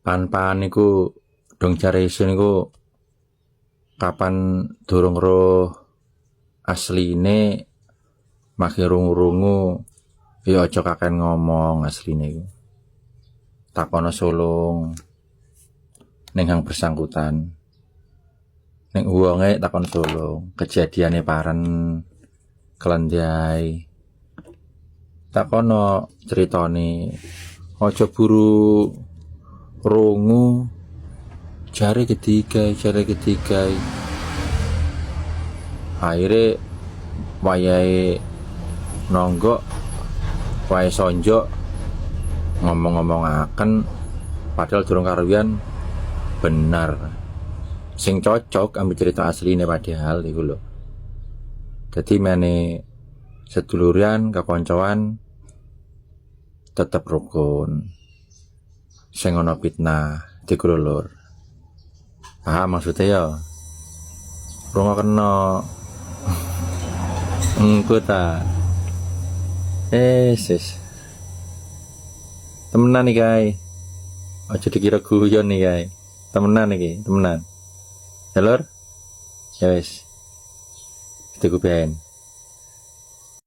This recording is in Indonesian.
Pan-pan niku dong jare isun niku kapan durung roh asline makin rungu-rungu ya aja kaken ngomong asline iku. Takono sulung ning hang bersangkutan. Ning wonge takon sulung, kejadiane paren kelendiai. Takono critane aja buru rungu jare ketiga. Akhirnya wayahe nonggok wae sonjok ngomong-ngomongaken padahal durung karuwian benar sing cocok ambil cerita asline padahal iku lho. Dadi mene seduluran kekoncoan tetep rukun. Sing ana fitnah digrolor. Paham maksudnya ya? Rungokno. Engko ta. Sis. Temenan nih guys. Aja dikira guyon nih guys. Temenan iki, temenan. Ya lur? Ya wis. Kita kupain.